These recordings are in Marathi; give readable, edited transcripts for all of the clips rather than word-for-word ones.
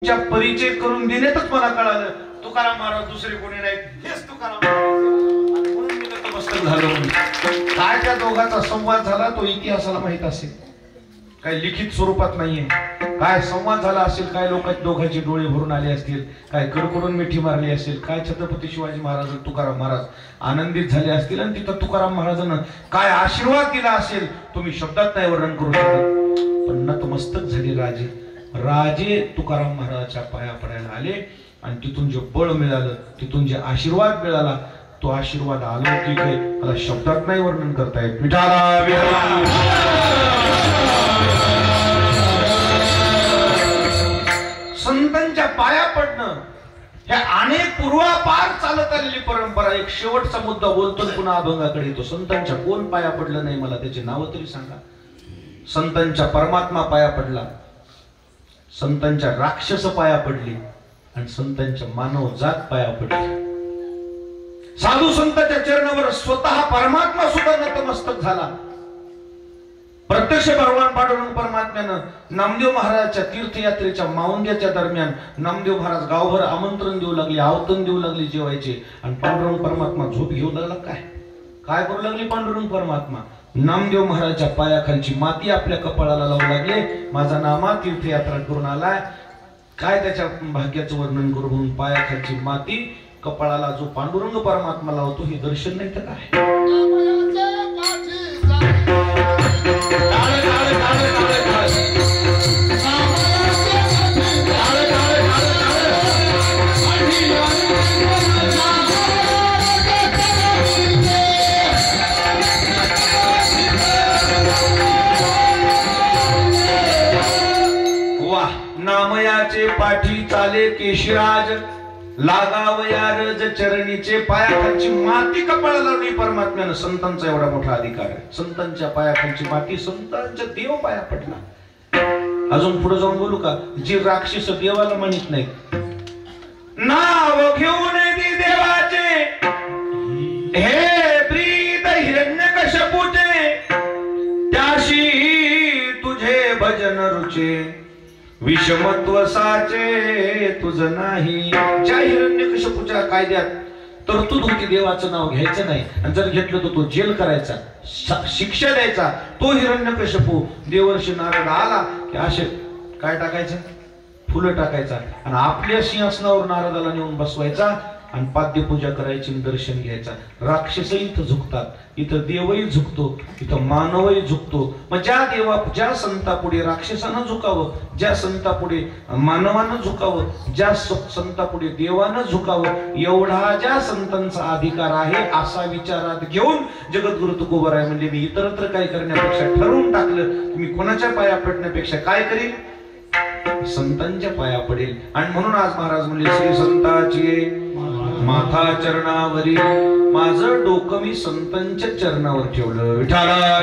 च्या परिचय करून देण्यातच मला कळालं तुकाराम महाराज दुसरे कोणी नाही, हेच तुकाराम महाराज. म्हणून मी नतमस्तक झालो. काय त्या दोघांचा संवाद झाला तो इतिहासाला माहित असेल, काय लिखित स्वरूपात नाहीये. काय संवाद झाला असेल, काय लोक दोघांचे डोळे भरून आले असतील, काय कडकडून मिठी मारली असेल, काय छत्रपती शिवाजी महाराज तुकाराम महाराज आनंदित झाले असतील आणि तिथं तुकाराम महाराजांना काय आशीर्वाद दिला असेल तुम्ही शब्दात नाही वर्णन करू शकत. पण नतमस्तक झाले राजे तुकाराम महाराजांच्या पाया पडायला आले आणि तिथून जे बळ मिळालं, तिथून जे आशीर्वाद मिळाला, तो आशीर्वाद अलौकिक आहे, मला शब्दात नाही वर्णन करता येत. विठाला संतांच्या पाया पडणं हे अनेक पूर्वापार चालत आलेली परंपरा. एक शेवटचा मुद्दा बोलतो पुन्हा अभंगाकडे येतो. संतांच्या कोण पाया पडलं नाही, मला त्याचे नाव तरी सांगा. संतांच्या परमात्मा पाया पडला, संतांच्या राक्षस पाया पडली आणि संतांच्या मानव जात पाया पडली. साधू संतांच्या चरणावर स्वतः परमात्मा सुद्धा नतमस्तक झाला. प्रत्यक्ष भगवान पांडुरंग परमात्म्यानं नामदेव महाराजांच्या तीर्थयात्रेच्या माऊंग्याच्या दरम्यान नामदेव महाराज गावभर आमंत्रण देऊ लागले, आवतन देऊ लागले जेवायचे, आणि पांडुरंग परमात्मा झोप घेऊ लागला. काय करू लागले पांडुरंग परमात्मा? नामदेव महाराजांच्या पायाखालची माती आपल्या कपाळाला लावू लागले. माझा नामा तीर्थयात्रा करून आलाय, काय त्याच्या भाग्याचं वर्णन करू म्हणून पायाखालची माती कपाळाला जो पांडुरंग परमात्मा लावतो हे दर्शन नाही तर काय. नामयाचे पाठी चाले केशिराज, लागावया रज चरणीचे. पायाखालची माती कपाळाला लावली परमात्म्यानं. संतांचा एवढा मोठा अधिकार आहे. संतांच्या पायाखालची माती, संतांच्या देव पाया पडला. अजून पुढे जाऊन बोलू का? जी राक्षस देवाला म्हणत नाही, नाव घेऊन ती देवाचे हे प्रीत हिरण्यकश्यपूचे, त्याशी तुझे भजन रुचे, विषमत्व साचे तुझ नाही. ज्या हिरण्यकश्यपूच्या कायद्यात तरतूद होती देवाचं नाव घ्यायचं नाही, आणि जर घेतलं तर तो जेल करायचा, शिक्षा द्यायचा. तो हिरण्यकश्यपू देवर्षी नारद आला की असे काय टाकायचं, फुलं टाकायचा, आणि आपल्या सिंहासनावर नारदाला नेऊन बसवायचा आणि पाद्यपूजा करायची, दर्शन घ्यायचा. राक्षसही इथं झुकतात, इथं देवही झुकतो, इथं मानवही झुकतो. मग ज्या संतापुढे राक्षसानं झुकावं, ज्या संतापुढे मानवानं झुकावं, ज्या संतापुढे देवानं झुकावं, एवढा ज्या संतांचा अधिकार आहे असा विचारात घेऊन जगद्गुरु तुकोबराय म्हणजे मी इतरत्र काय करण्यापेक्षा ठरवून टाकलं की मी कोणाच्या पाया पडण्यापेक्षा काय करील, संतांच्या पाया पडेल. आणि म्हणून आज महाराज म्हणले श्री संताची माथा चरणावरी, माझं डोकं मी संतांच्या चरणावर ठेवलं. विठाला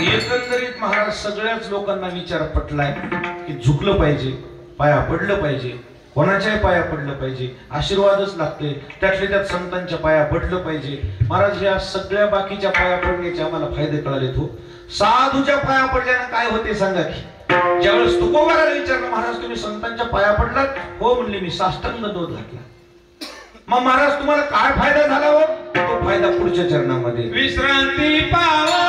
एकंदरीत महाराज सगळ्याच लोकांना विचार पटलाय की झुकलं पाहिजे, पाया पडलं पाहिजे, कोणाच्याही पाया पडलं पाहिजे, आशीर्वादच लागते, त्यातले त्यात संतांच्या पाया पडलं पाहिजे. महाराज या सगळ्या बाकीच्या पाया पडण्याचे आम्हाला फायदे कळाले. तो साधूच्या पाया पडल्यानं काय होते सांगा की? ज्यावेळेस तुकोबाराला विचारलं महाराज तुम्ही संतांच्या पाया पडलात? हो म्हणले, मी साष्टांग दंडवत घातला. मग महाराज तुम्हाला काय फायदा झाला? हो तो फायदा पुढच्या चरणामध्ये. विश्रांती पावा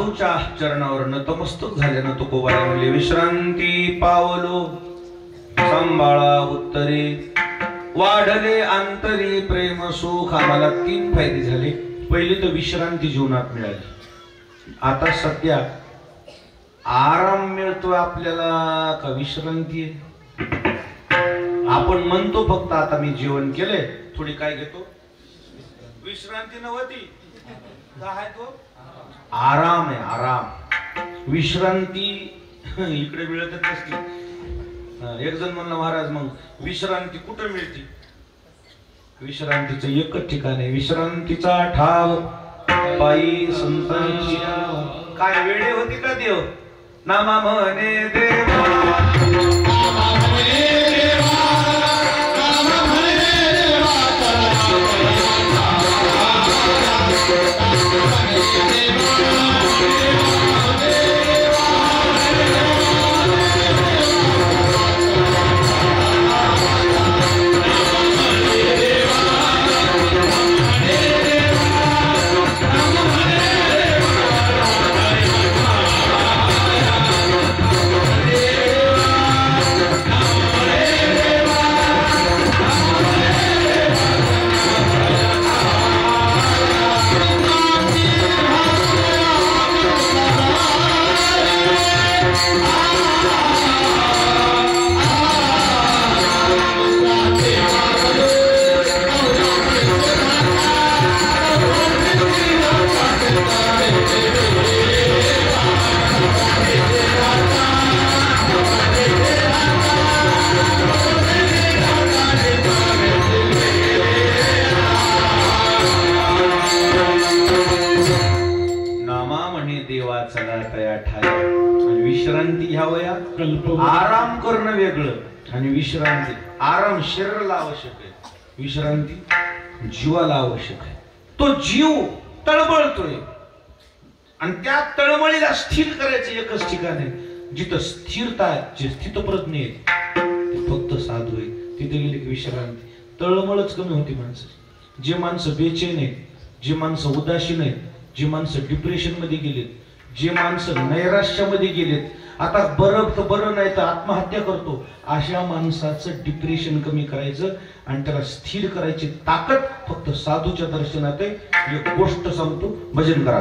साधूच्या चरणावर नतमस्तक झाल्यानं तुकोबाला म्हणले, विश्रांती पावलो सांभाळा उत्तरे, वाढले अंतरी प्रेम सुख. आम्हाला 3 फायदे झाले. पहिले तर विश्रांती जीवनात मिळाली. आता सध्या आराम मिळतो आपल्याला का विश्रांती आहे? आपण म्हणतो फक्त आता मी जेवण केले, थोडी काय घेतो, विश्रांती नव्हती, काय तो आराम आहे. आराम विश्रांती इकडे मिळतच नसते. एक जण म्हणला, महाराज मग विश्रांती कुठे मिळते? विश्रांतीचं एकच ठिकाण आहे, विश्रांतीचा ठाव पायी संतांची. काय वेळे होती का देव? नामा म्हणे देवा, नामा म्हणे देवा, नामा म्हणे देवा, विश्रांती घ्यावया. आराम करणं वेगळं आणि विश्रांती. आराम शरीराला आवश्यक आहे, विश्रांती जीवाला आवश्यक आहे. तो जीव तळमळतोय आणि त्या तळमळीला स्थिर करायचं एकच ठिकाण आहे, जिथं स्थिरता आहे, जे स्थितप्रज्ञ आहे ते फक्त साधू आहे. तिथे गेले की विश्रांती. तळमळच कमी होती माणसं. जे माणसं बेचैन आहेत, जे माणसं उदासीन आहेत, जे माणसं डिप्रेशन मध्ये गेलेत, जे माणसं नैराश्यामध्ये गेलेत, आता बरं नाही तर आत्महत्या करतो, अशा माणसाचं डिप्रेशन कमी करायचं आणि त्याला स्थिर करायची ताकद फक्त साधूच्या दर्शनात आहे. एक गोष्ट सांगतो, भजन करा.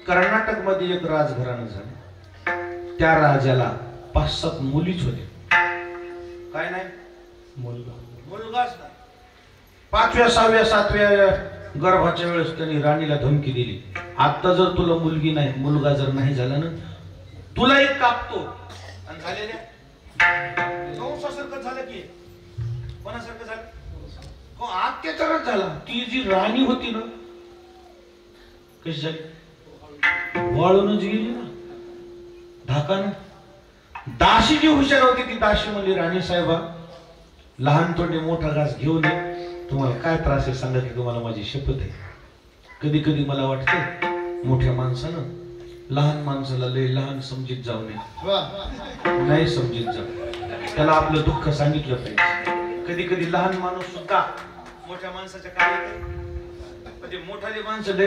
कर्नाटक मध्ये एक राजघराणं झालं. त्या राजाला 5-7 मुलीच होते. काय नाही, मुलगाच नाही. 5व्या 6व्या 7व्या गर्भाच्या वेळेस त्यांनी राणीला धमकी दिली, आता जर तुला मुलगी नाही, मुलगा जर नाही झाला ना, तुला एक कापतो. आणि झालेल्या कंसासारखं झालं की कोणासारखं झालं? अत्याचारच झाला. ती जी राणी होती ना, कशी झाली? वाळूनच गेली ना, धाकानं. दाशी जी हुशार होती, ती दाशी म्हणली, राणी साहेबा, लहान तोंडी मोठा घास घेऊन ये. तुम्हाला काय त्रास आहे सांगा की तुम्हाला माझी शपथ आहे. कधी कधी मला वाटतं मोठ्या माणसानं लहान माणसाला लय लहान समजित जाऊ नये. नाही समजित जाऊ, त्याला आपलं दुःख सांगितलं पाहिजे. कधी कधी लहान माणूस सुद्धा मोठ्या माणसाच्या काय, म्हणजे मोठाले माणसं